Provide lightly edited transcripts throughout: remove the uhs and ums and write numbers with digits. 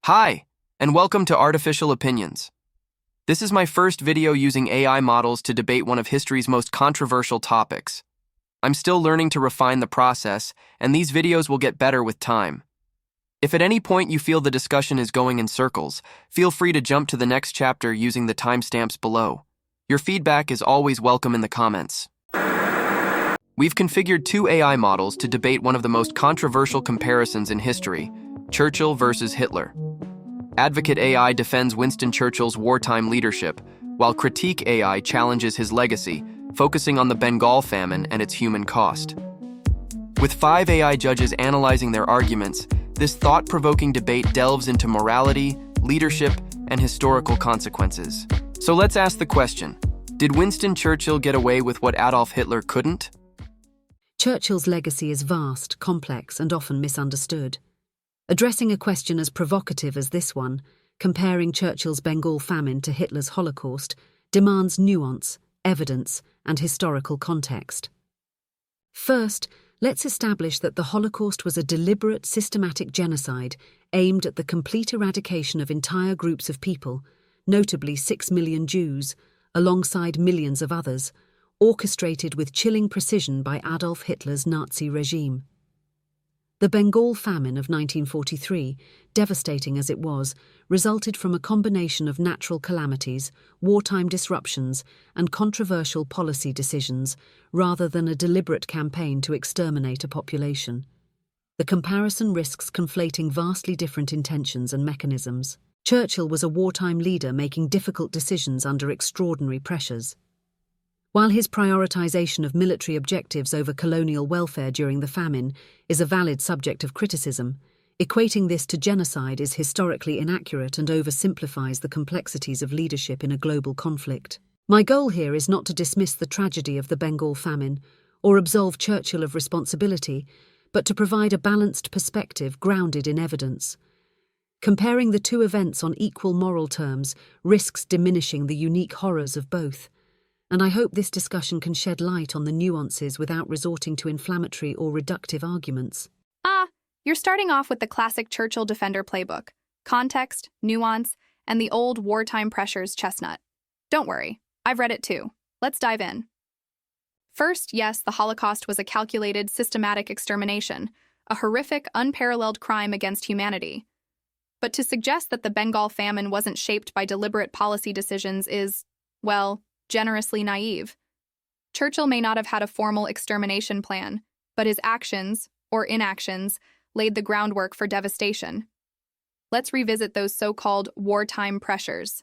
Hi, and welcome to Artificial Opinions. This is my first video using AI models to debate one of history's most controversial topics. I'm still learning to refine the process, and these videos will get better with time. If at any point you feel the discussion is going in circles, feel free to jump to the next chapter using the timestamps below. Your feedback is always welcome in the comments. We've configured two AI models to debate one of the most controversial comparisons in history, Churchill versus Hitler. Advocate AI defends Winston Churchill's wartime leadership, while Critique AI challenges his legacy, focusing on the Bengal Famine and its human cost. With 5 AI judges analyzing their arguments, this thought-provoking debate delves into morality, leadership, and historical consequences. So let's ask the question, did Winston Churchill get away with what Adolf Hitler couldn't? Churchill's legacy is vast, complex, and often misunderstood. Addressing a question as provocative as this one, comparing Churchill's Bengal Famine to Hitler's Holocaust, demands nuance, evidence, and historical context. First, let's establish that the Holocaust was a deliberate, systematic genocide aimed at the complete eradication of entire groups of people, notably 6 million Jews, alongside millions of others, orchestrated with chilling precision by Adolf Hitler's Nazi regime. The Bengal Famine of 1943, devastating as it was, resulted from a combination of natural calamities, wartime disruptions, and controversial policy decisions, rather than a deliberate campaign to exterminate a population. The comparison risks conflating vastly different intentions and mechanisms. Churchill was a wartime leader making difficult decisions under extraordinary pressures. While his prioritization of military objectives over colonial welfare during the famine is a valid subject of criticism, equating this to genocide is historically inaccurate and oversimplifies the complexities of leadership in a global conflict. My goal here is not to dismiss the tragedy of the Bengal famine or absolve Churchill of responsibility, but to provide a balanced perspective grounded in evidence. Comparing the two events on equal moral terms risks diminishing the unique horrors of both. And I hope this discussion can shed light on the nuances without resorting to inflammatory or reductive arguments. You're starting off with the classic Churchill Defender playbook: context, nuance, and the old wartime pressures chestnut. Don't worry, I've read it too. Let's dive in. First, yes, the Holocaust was a calculated, systematic extermination, a horrific, unparalleled crime against humanity. But to suggest that the Bengal famine wasn't shaped by deliberate policy decisions is, well, generously naive. Churchill may not have had a formal extermination plan, but his actions, or inactions, laid the groundwork for devastation. Let's revisit those so-called wartime pressures.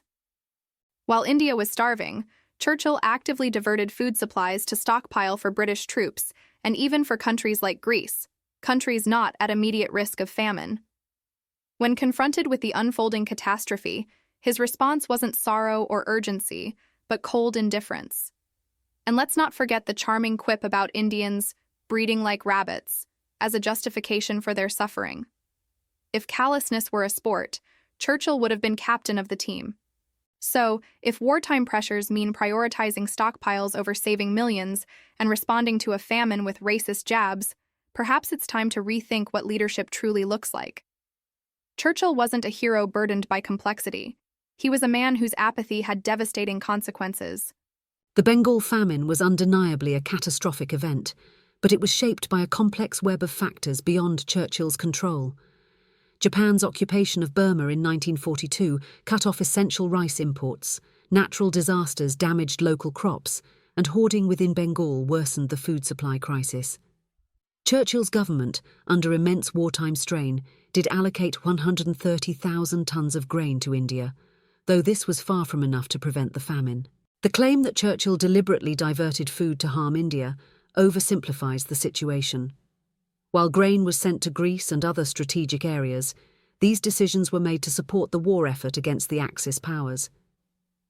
While India was starving, Churchill actively diverted food supplies to stockpile for British troops, and even for countries like Greece, countries not at immediate risk of famine. When confronted with the unfolding catastrophe, his response wasn't sorrow or urgency, but cold indifference. And let's not forget the charming quip about Indians breeding like rabbits as a justification for their suffering. If callousness were a sport, Churchill would have been captain of the team. So, if wartime pressures mean prioritizing stockpiles over saving millions and responding to a famine with racist jabs, perhaps it's time to rethink what leadership truly looks like. Churchill wasn't a hero burdened by complexity. He was a man whose apathy had devastating consequences. The Bengal famine was undeniably a catastrophic event, but it was shaped by a complex web of factors beyond Churchill's control. Japan's occupation of Burma in 1942 cut off essential rice imports, natural disasters damaged local crops, and hoarding within Bengal worsened the food supply crisis. Churchill's government, under immense wartime strain, did allocate 130,000 tons of grain to India, though this was far from enough to prevent the famine. The claim that Churchill deliberately diverted food to harm India oversimplifies the situation. While grain was sent to Greece and other strategic areas, these decisions were made to support the war effort against the Axis powers.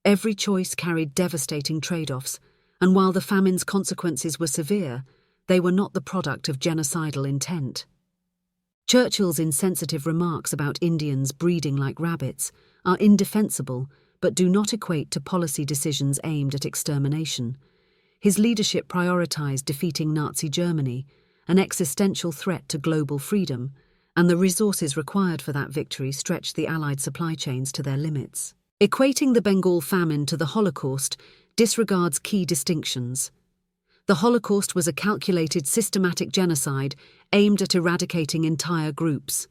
Every choice carried devastating trade-offs, and while the famine's consequences were severe, they were not the product of genocidal intent. Churchill's insensitive remarks about Indians breeding like rabbits are indefensible but do not equate to policy decisions aimed at extermination. His leadership prioritized defeating Nazi Germany, an existential threat to global freedom, and the resources required for that victory stretched the Allied supply chains to their limits. Equating the Bengal Famine to the Holocaust disregards key distinctions. The Holocaust was a calculated, systematic genocide aimed at eradicating entire groups.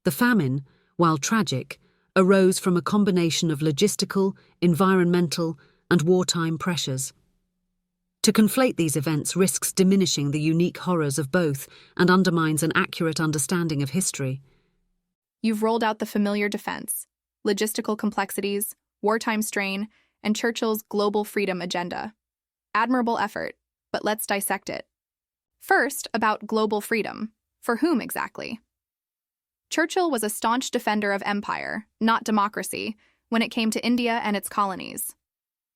The famine, while tragic, arose from a combination of logistical, environmental, and wartime pressures. To conflate these events risks diminishing the unique horrors of both and undermines an accurate understanding of history. You've rolled out the familiar defense, logistical complexities, wartime strain, and Churchill's global freedom agenda. Admirable effort, but let's dissect it. First, about global freedom. For whom exactly? Churchill was a staunch defender of empire, not democracy, when it came to India and its colonies.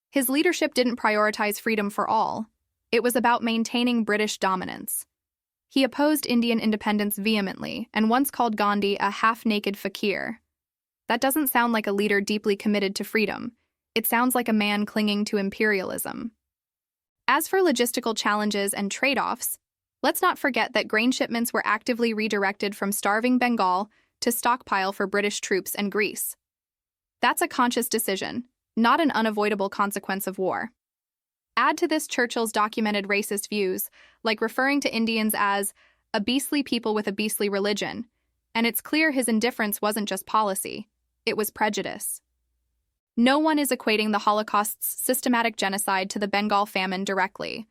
His leadership didn't prioritize freedom for all. It was about maintaining British dominance. He opposed Indian independence vehemently and once called Gandhi a half-naked fakir. That doesn't sound like a leader deeply committed to freedom. It sounds like a man clinging to imperialism. As for logistical challenges and trade-offs, let's not forget that grain shipments were actively redirected from starving Bengal to stockpile for British troops and Greece. That's a conscious decision, not an unavoidable consequence of war. Add to this Churchill's documented racist views, like referring to Indians as a beastly people with a beastly religion, and it's clear his indifference wasn't just policy, it was prejudice. No one is equating the Holocaust's systematic genocide to the Bengal famine directly.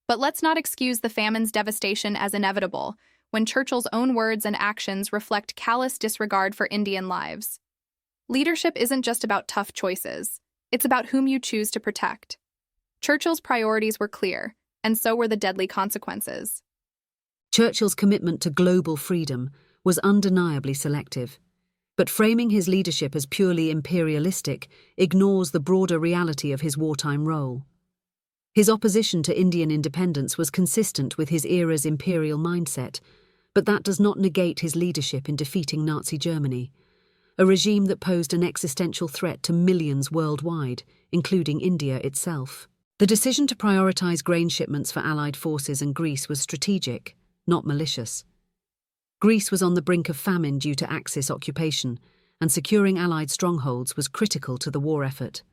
But let's not excuse the famine's devastation as inevitable, when Churchill's own words and actions reflect callous disregard for Indian lives. Leadership isn't just about tough choices. It's about whom you choose to protect. Churchill's priorities were clear, and so were the deadly consequences. Churchill's commitment to global freedom was undeniably selective, but framing his leadership as purely imperialistic ignores the broader reality of his wartime role. His opposition to Indian independence was consistent with his era's imperial mindset, but that does not negate his leadership in defeating Nazi Germany, a regime that posed an existential threat to millions worldwide, including India itself. The decision to prioritize grain shipments for Allied forces and Greece was strategic, not malicious. Greece was on the brink of famine due to Axis occupation, and securing Allied strongholds was critical to the war effort.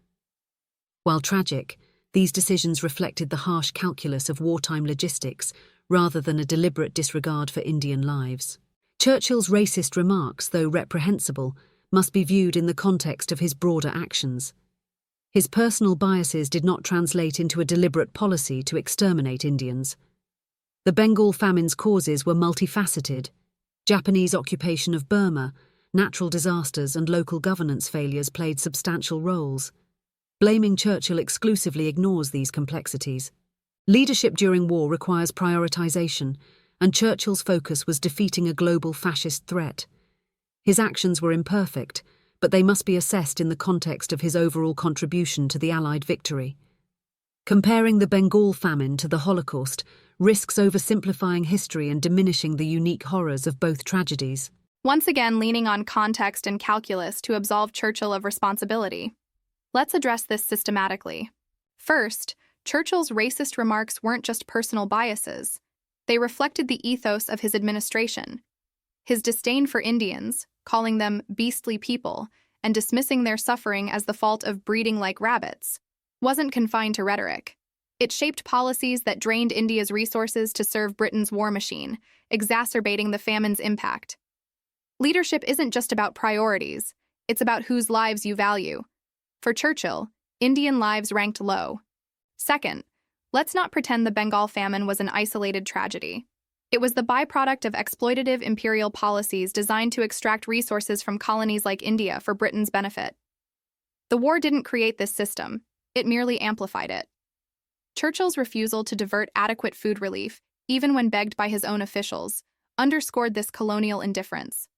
While tragic, these decisions reflected the harsh calculus of wartime logistics rather than a deliberate disregard for Indian lives. Churchill's racist remarks, though reprehensible, must be viewed in the context of his broader actions. His personal biases did not translate into a deliberate policy to exterminate Indians. The Bengal famine's causes were multifaceted. Japanese occupation of Burma, natural disasters and local governance failures played substantial roles. Blaming Churchill exclusively ignores these complexities. Leadership during war requires prioritization, and Churchill's focus was defeating a global fascist threat. His actions were imperfect, but they must be assessed in the context of his overall contribution to the Allied victory. Comparing the Bengal famine to the Holocaust risks oversimplifying history and diminishing the unique horrors of both tragedies. Once again, leaning on context and calculus to absolve Churchill of responsibility. Let's address this systematically. First, Churchill's racist remarks weren't just personal biases. They reflected the ethos of his administration. His disdain for Indians, calling them beastly people, and dismissing their suffering as the fault of breeding like rabbits, wasn't confined to rhetoric. It shaped policies that drained India's resources to serve Britain's war machine, exacerbating the famine's impact. Leadership isn't just about priorities, it's about whose lives you value. For Churchill, Indian lives ranked low. Second, let's not pretend the Bengal famine was an isolated tragedy. It was the byproduct of exploitative imperial policies designed to extract resources from colonies like India for Britain's benefit. The war didn't create this system, it merely amplified it. Churchill's refusal to divert adequate food relief, even when begged by his own officials, underscored this colonial indifference.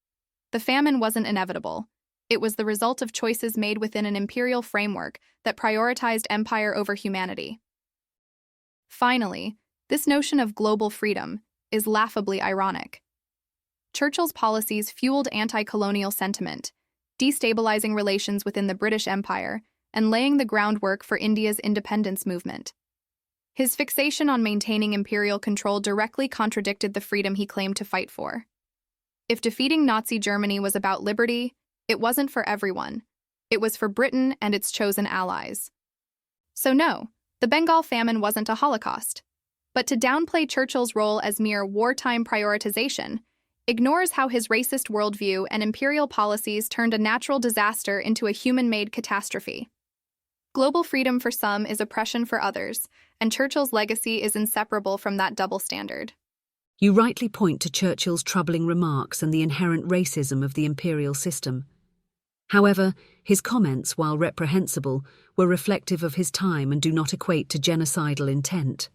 The famine wasn't inevitable. It was the result of choices made within an imperial framework that prioritized empire over humanity. Finally, this notion of global freedom is laughably ironic. Churchill's policies fueled anti-colonial sentiment, destabilizing relations within the British Empire and laying the groundwork for India's independence movement. His fixation on maintaining imperial control directly contradicted the freedom he claimed to fight for. If defeating Nazi Germany was about liberty, it wasn't for everyone. It was for Britain and its chosen allies. So no, the Bengal Famine wasn't a Holocaust. But to downplay Churchill's role as mere wartime prioritization ignores how his racist worldview and imperial policies turned a natural disaster into a human-made catastrophe. Global freedom for some is oppression for others, and Churchill's legacy is inseparable from that double standard. You rightly point to Churchill's troubling remarks and the inherent racism of the imperial system. However, his comments, while reprehensible, were reflective of his time and do not equate to genocidal intent.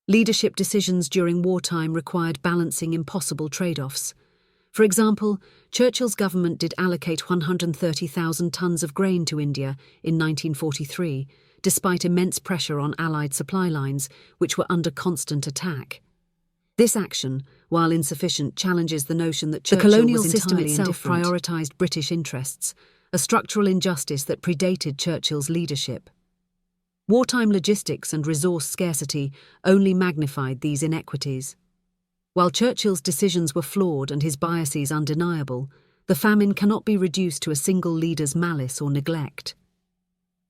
Leadership decisions during wartime required balancing impossible trade-offs. For example, Churchill's government did allocate 130,000 tons of grain to India in 1943, despite immense pressure on Allied supply lines, which were under constant attack. This action, while insufficient, challenges the notion that Churchill The colonial was system entirely itself indifferent. prioritised British interests, a structural injustice that predated Churchill's leadership. Wartime logistics and resource scarcity only magnified these inequities. While Churchill's decisions were flawed and his biases undeniable, the famine cannot be reduced to a single leader's malice or neglect.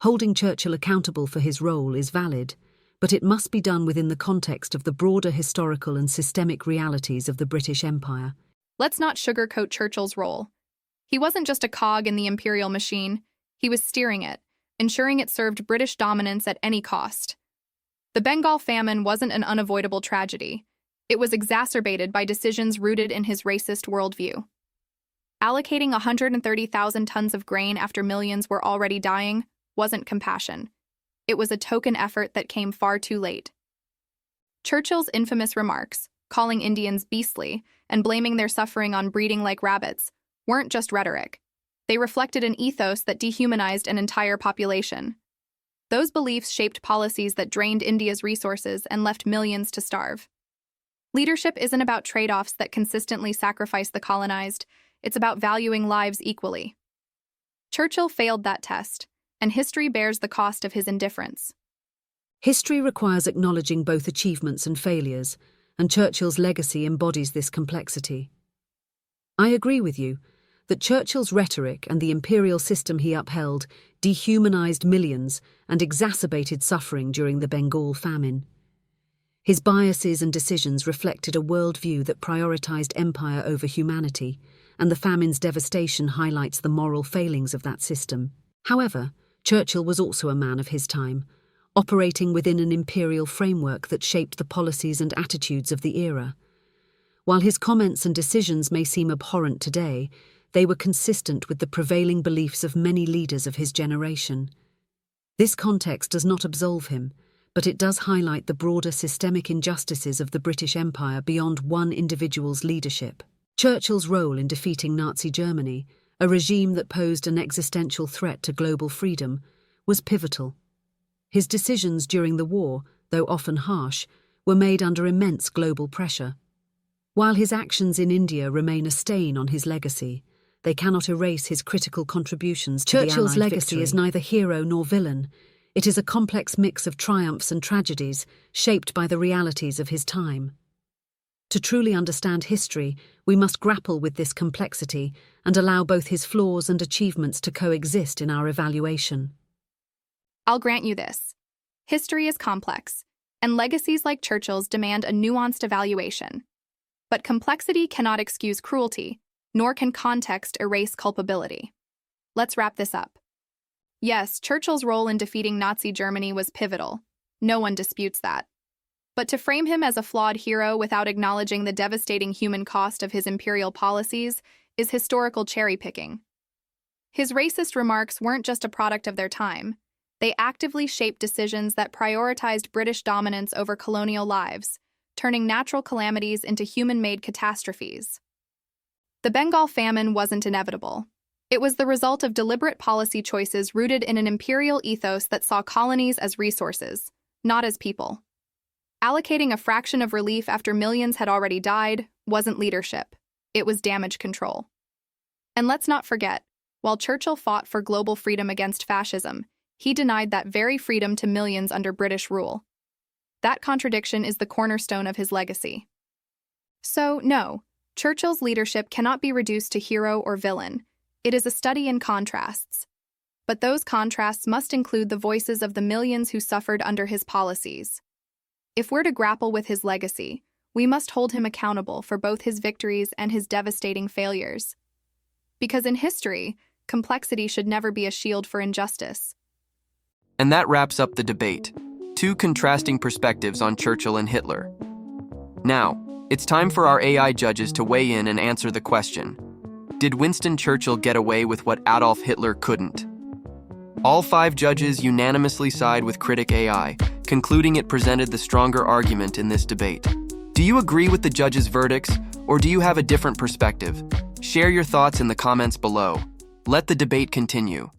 Holding Churchill accountable for his role is valid, but it must be done within the context of the broader historical and systemic realities of the British Empire. Let's not sugarcoat Churchill's role. He wasn't just a cog in the imperial machine, he was steering it, ensuring it served British dominance at any cost. The Bengal Famine wasn't an unavoidable tragedy. It was exacerbated by decisions rooted in his racist worldview. Allocating 130,000 tons of grain after millions were already dying wasn't compassion. It was a token effort that came far too late. Churchill's infamous remarks, calling Indians beastly and blaming their suffering on breeding like rabbits, weren't just rhetoric. They reflected an ethos that dehumanized an entire population. Those beliefs shaped policies that drained India's resources and left millions to starve. Leadership isn't about trade-offs that consistently sacrifice the colonized, it's about valuing lives equally. Churchill failed that test, and history bears the cost of his indifference. History requires acknowledging both achievements and failures, and Churchill's legacy embodies this complexity. I agree with you that Churchill's rhetoric and the imperial system he upheld dehumanized millions and exacerbated suffering during the Bengal Famine. His biases and decisions reflected a worldview that prioritized empire over humanity, and the famine's devastation highlights the moral failings of that system. However, Churchill was also a man of his time, operating within an imperial framework that shaped the policies and attitudes of the era. While his comments and decisions may seem abhorrent today, they were consistent with the prevailing beliefs of many leaders of his generation. This context does not absolve him, but it does highlight the broader systemic injustices of the British Empire beyond one individual's leadership. Churchill's role in defeating Nazi Germany, a regime that posed an existential threat to global freedom, was pivotal. His decisions during the war, though often harsh, were made under immense global pressure. While his actions in India remain a stain on his legacy, they cannot erase his critical contributions to the Allied victory. Churchill's legacy is neither hero nor villain. It is a complex mix of triumphs and tragedies, shaped by the realities of his time. To truly understand history, we must grapple with this complexity and allow both his flaws and achievements to coexist in our evaluation. I'll grant you this. History is complex, and legacies like Churchill's demand a nuanced evaluation. But complexity cannot excuse cruelty, nor can context erase culpability. Let's wrap this up. Yes, Churchill's role in defeating Nazi Germany was pivotal. No one disputes that. But to frame him as a flawed hero without acknowledging the devastating human cost of his imperial policies is historical cherry-picking. His racist remarks weren't just a product of their time. They actively shaped decisions that prioritized British dominance over colonial lives, turning natural calamities into human-made catastrophes. The Bengal Famine wasn't inevitable. It was the result of deliberate policy choices rooted in an imperial ethos that saw colonies as resources, not as people. Allocating a fraction of relief after millions had already died wasn't leadership. It was damage control. And let's not forget, while Churchill fought for global freedom against fascism, he denied that very freedom to millions under British rule. That contradiction is the cornerstone of his legacy. So, no, Churchill's leadership cannot be reduced to hero or villain. It is a study in contrasts. But those contrasts must include the voices of the millions who suffered under his policies. If we're to grapple with his legacy, we must hold him accountable for both his victories and his devastating failures. Because in history, complexity should never be a shield for injustice. And that wraps up the debate. Two contrasting perspectives on Churchill and Hitler. Now, it's time for our AI judges to weigh in and answer the question: did Winston Churchill get away with what Adolf Hitler couldn't? All 5 judges unanimously side with critic AI, concluding it presented the stronger argument in this debate. Do you agree with the judges' verdicts, or do you have a different perspective? Share your thoughts in the comments below. Let the debate continue.